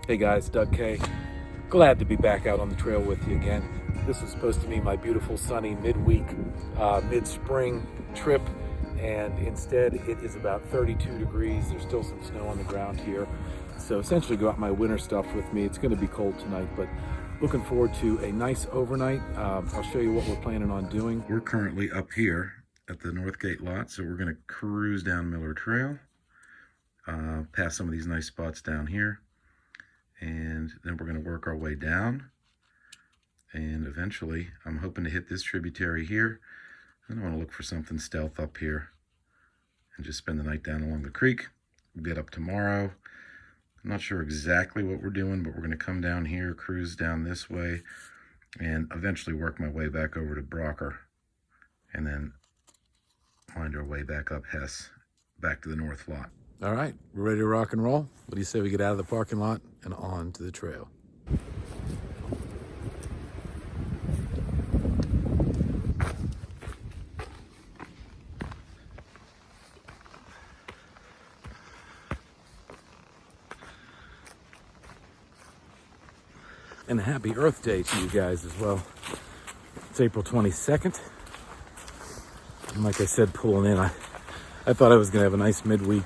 Hey guys, Doug K. Glad to be back out on the trail with you again. This is supposed to be my beautiful sunny midweek, mid-spring trip, and instead it is about 32 degrees. There's still some snow on the ground here. So essentially got my winter stuff with me. It's gonna be cold tonight, but looking forward to a nice overnight. I'll show you what we're planning on doing. We're currently up here at the Northgate lot, so we're gonna cruise down Miller Trail, past some of these nice spots down here. And then we're going to work our way down, and eventually I'm hoping to hit this tributary here. And I want to look for something stealth up here and just spend the night down along the creek. We'll get up tomorrow. I'm not sure exactly what we're doing, but we're going to come down here, cruise down this way, and eventually work my way back over to Brocker, and then find our way back up Hess, back to the north lot. All right, we're ready to rock and roll. What do you say we get out of the parking lot and on to the trail? And a happy Earth Day to you guys as well. It's April 22nd. And like I said, pulling in, I thought I was gonna have a nice midweek,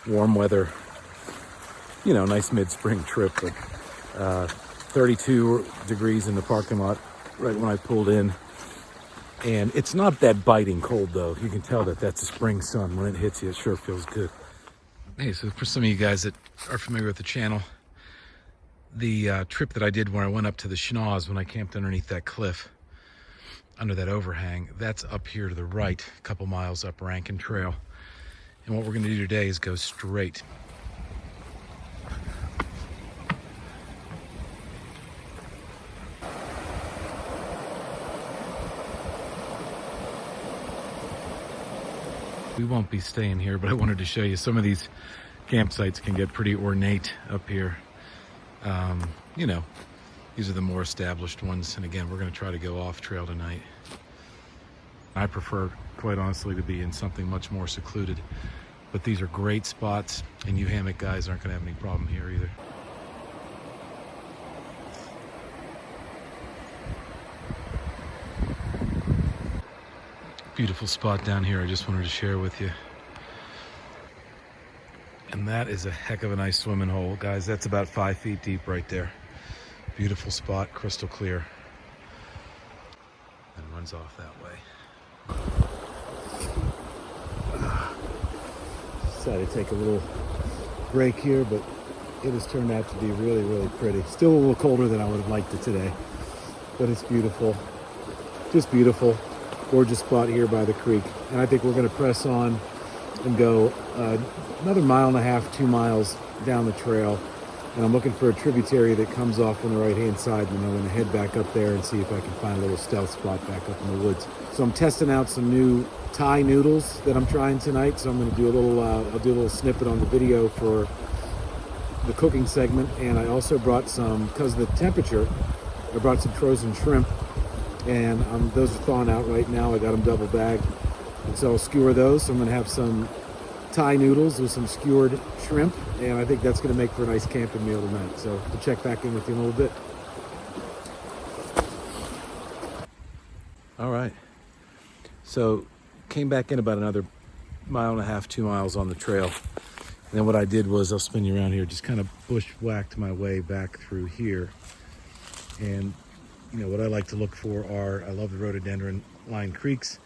warm weather, you know, nice mid-spring trip, but 32 degrees in the parking lot right when I pulled in. And it's not that biting cold though. You can tell that that's a spring sun. When it hits you, it sure feels good. Hey, so for some of you guys that are familiar with the channel, the trip that I did where I went up to the schnoz when I camped underneath that cliff, under that overhang, that's up here to the right, a couple miles up Rankin Trail. And what we're gonna do today is go straight. We won't be staying here, but I wanted to show you some of these campsites can get pretty ornate up here. You know, these are the more established ones. And again, we're gonna try to go off trail tonight. I prefer, quite honestly, to be in something much more secluded. But these are great spots, and you hammock guys aren't gonna have any problem here either. Beautiful spot down here I just wanted to share with you. And that is a heck of a nice swimming hole. Guys, that's about 5 feet deep right there. Beautiful spot, crystal clear. And runs off that way. Decided to take a little break here, but it has turned out to be really, really pretty. Still a little colder than I would have liked it today, but it's beautiful. Just beautiful. Gorgeous spot here by the creek. And I think we're going to press on and go another 1.5 miles, 2 miles down the trail. And I'm looking for a tributary that comes off on the right-hand side, and I'm going to head back up there and see if I can find a little stealth spot back up in the woods. So I'm testing out some new Thai noodles that I'm trying tonight. So I'm going to do a little, I'll do a little snippet on the video for the cooking segment. And I also brought some, because of the temperature, I brought some frozen shrimp. And those are thawing out right now. I got them double bagged. And so I'll skewer those. So I'm going to have some Thai noodles with some skewered shrimp. And I think that's going to make for a nice camping meal tonight. So we'll check back in with you in a little bit. All right. So came back in about another 1.5 miles, 2 miles on the trail. And then what I did was, I'll spin you around here, just kind of bushwhacked my way back through here. And you know, what I like to look for are, I love the rhododendron lined creeks.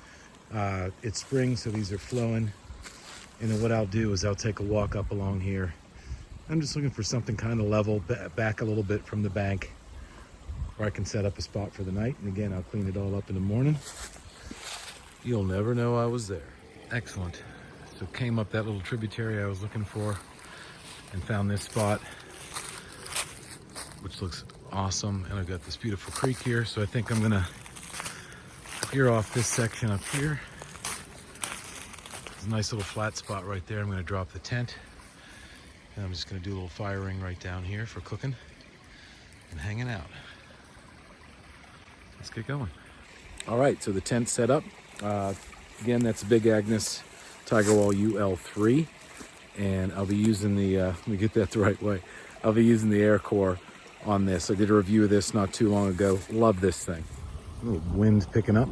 It's spring, so these are flowing. And then what I'll do is I'll take a walk up along here. I'm just looking for something kind of level, back a little bit from the bank, where I can set up a spot for the night. And again, I'll clean it all up in the morning. You'll never know I was there. Excellent. So came up that little tributary I was looking for and found this spot, which looks awesome. And I've got this beautiful creek here, so I think I'm gonna clear off this section up here. There's a nice little flat spot right there. I'm gonna drop the tent, and I'm just gonna do a little firing right down here for cooking and hanging out. Let's get going. All right, so the tent's set up. Again, that's a big Agnes Tigerwall UL3, and I'll be using the, let me get that the right way. I'll be using the air core on this. I did a review of this not too long ago. Love this thing. A little wind picking up,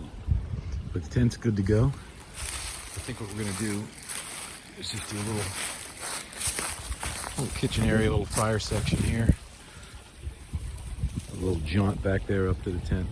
but the tent's good to go. I think what we're gonna do is just do a little kitchen area, a little fire section here. A little jaunt back there up to the tent.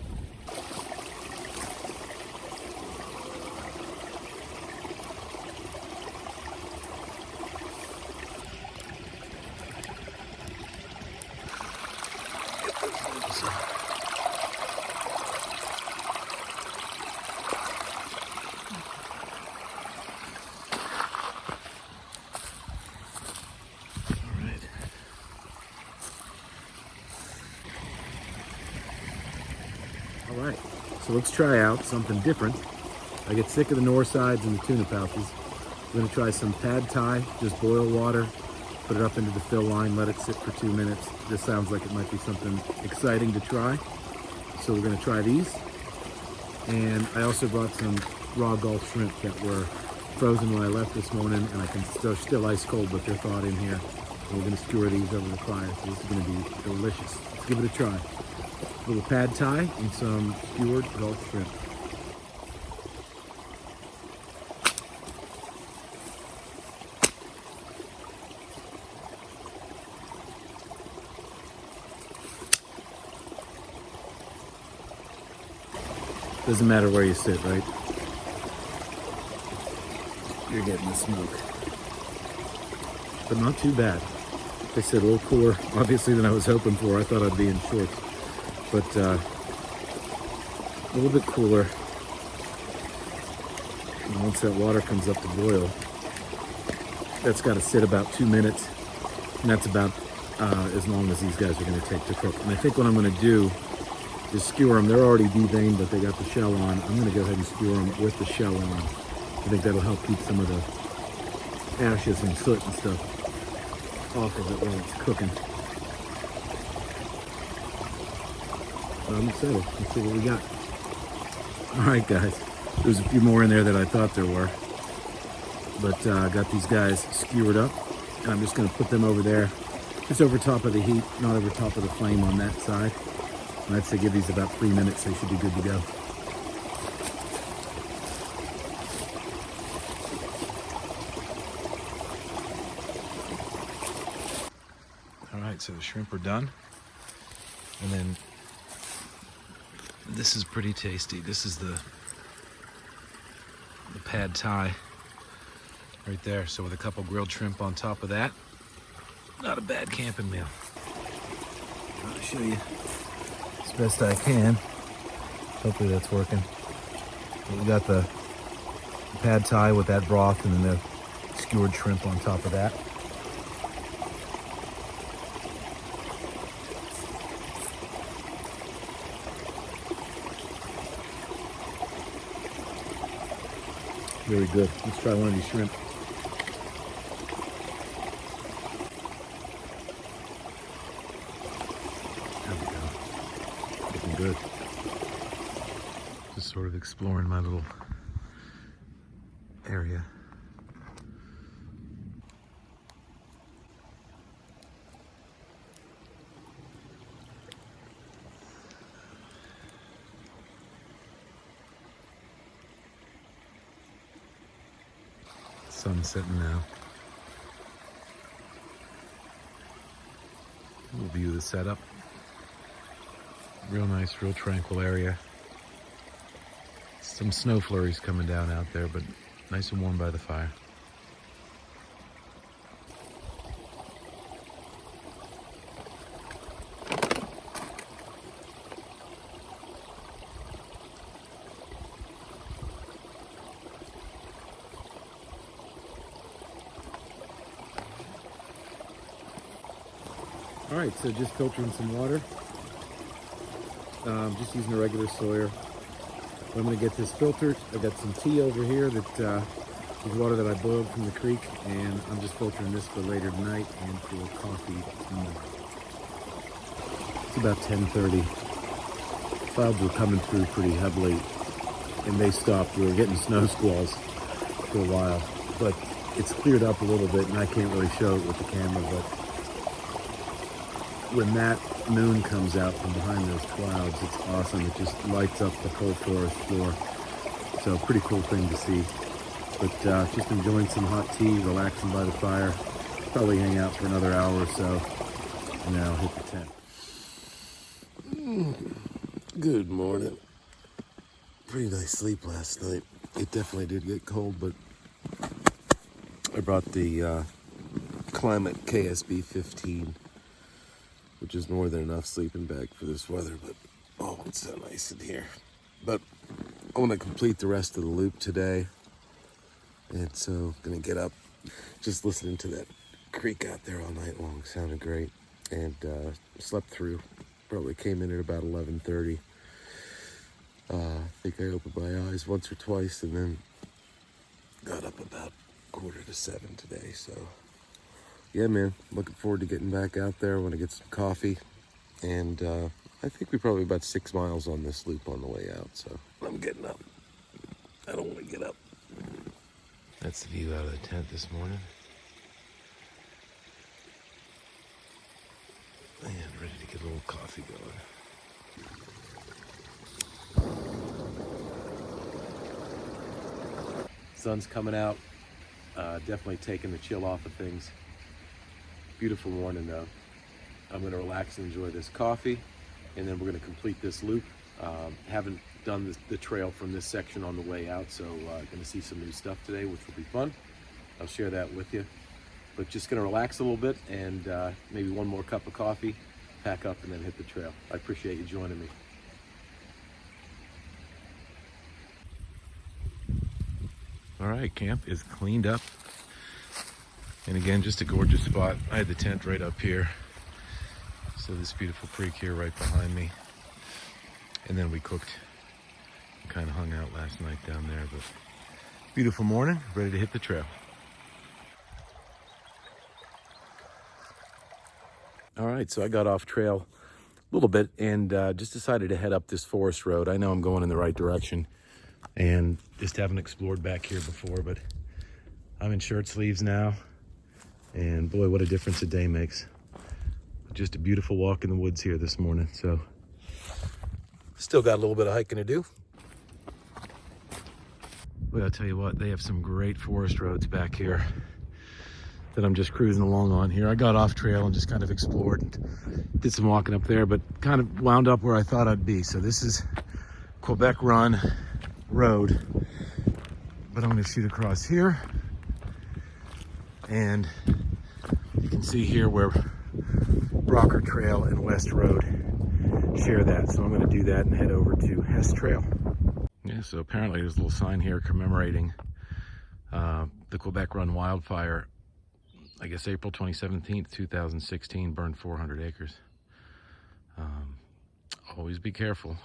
All right, so let's try out something different. I get sick of the north sides and the tuna pouches. We're gonna try some pad thai, just boil water, put it up into the fill line, let it sit for 2 minutes. This sounds like it might be something exciting to try. So we're gonna try these. And I also brought some raw Gulf shrimp that were frozen when I left this morning, and they're still ice cold, but they're thawed in here. And we're gonna skewer these over the fire, so this is gonna be delicious. Let's give it a try. A little pad thai and some skewered Gulf shrimp. Doesn't matter where you sit, right? You're getting the smoke. But not too bad. Like I said, a little cooler, obviously, than I was hoping for. I thought I'd be in shorts. But a little bit cooler. And once that water comes up to boil, that's got to sit about 2 minutes. And that's about as long as these guys are going to take to cook. And I think what I'm going to do is skewer them. They're already deveined, but they got the shell on. I'm going to go ahead and skewer them with the shell on. I think that'll help keep some of the ashes and soot and stuff off of it while it's cooking. I'm excited. Let's see what we got. All right, guys. There's a few more in there than I thought there were. But I got these guys skewered up, and I'm just going to put them over there, just over top of the heat, not over top of the flame on that side. And I'd say give these about 3 minutes. They should be good to go. All right, so the shrimp are done. And then this is pretty tasty. This is the pad thai right there. So with a couple grilled shrimp on top of that, not a bad camping meal. I'll show you as best I can. Hopefully that's working. But we got the pad thai with that broth and then the skewered shrimp on top of that. Very good. Let's try one of these shrimp. There we go. Looking good. Just sort of exploring my little area. Sun's setting now. We'll view the setup. Real nice, real tranquil area. Some snow flurries coming down out there, but nice and warm by the fire. All right, so just filtering some water. Just using a regular Sawyer. I'm gonna get this filtered. I got some tea over here that is water that I boiled from the creek, and I'm just filtering this for later tonight and for coffee tomorrow. It's about 10:30. Clouds were coming through pretty heavily, and they stopped. We were getting snow squalls for a while, but it's cleared up a little bit, and I can't really show it with the camera, but when that moon comes out from behind those clouds, it's awesome. It just lights up the whole forest floor. So pretty cool thing to see. But just enjoying some hot tea, relaxing by the fire. Probably hang out for another hour or so, and then I'll hit the tent. Good morning. Pretty nice sleep last night. It definitely did get cold, but I brought the Klymit KSB-15, which is more than enough sleeping bag for this weather, but oh, it's so nice in here. But I want to complete the rest of the loop today, and so I'm gonna get up. Just listening to that creek out there all night long sounded great, and slept through. Probably came in at about 11:30. I think I opened my eyes once or twice, and then got up about 6:45 today. So yeah, man, looking forward to getting back out there. I want to get some coffee, and I think we're probably about 6 miles on this loop on the way out. So I'm getting up. I don't want to get up. That's the view out of the tent this morning. And ready to get a little coffee going. Sun's coming out, definitely taking the chill off of things. Beautiful morning though. I'm gonna relax and enjoy this coffee, and then we're gonna complete this loop. Haven't done the trail from this section on the way out, so gonna see some new stuff today, which will be fun. I'll share that with you. But just gonna relax a little bit, and maybe one more cup of coffee, pack up, and then hit the trail. I appreciate you joining me. All right, camp is cleaned up. And again, just a gorgeous spot. I had the tent right up here. So this beautiful creek here right behind me. And then we cooked, kind of hung out last night down there. But beautiful morning, ready to hit the trail. All right, so I got off trail a little bit and just decided to head up this forest road. I know I'm going in the right direction and just haven't explored back here before, but I'm in shirt sleeves now. And boy, what a difference a day makes. Just a beautiful walk in the woods here this morning. So still got a little bit of hiking to do. Well, I'll tell you what, they have some great forest roads back here that I'm just cruising along on here. I got off trail and just kind of explored and did some walking up there, but kind of wound up where I thought I'd be. So this is Quebec Run Road, but I'm gonna shoot across here. And you can see here where Rocker Trail and West Road share that. So I'm gonna do that and head over to Hess Trail. Yeah, so apparently there's a little sign here commemorating the Quebec Run wildfire. I guess April 27th, 2016, burned 400 acres. Always be careful.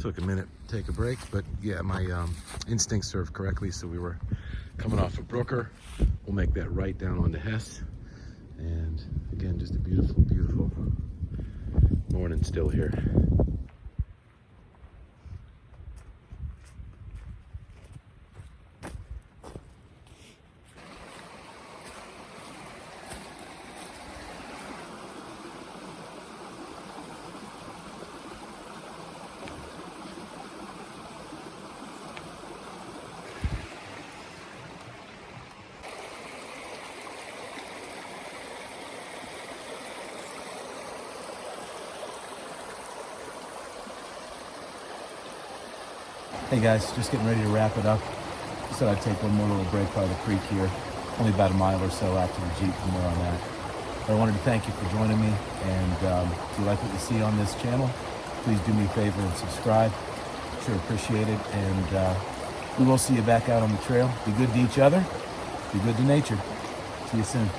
Took a minute to take a break, but yeah, my instincts served correctly. So we were coming off of Brooker. We'll make that right down onto Hess. And again, just a beautiful, beautiful morning still here. Hey guys, just getting ready to wrap it up. Just thought I'd take one more little break by the creek here. Only about a mile or so out to the Jeep from where I'm at. But I wanted to thank you for joining me. And if you like what you see on this channel, please do me a favor and subscribe. Sure appreciate it. And we will see you back out on the trail. Be good to each other. Be good to nature. See you soon.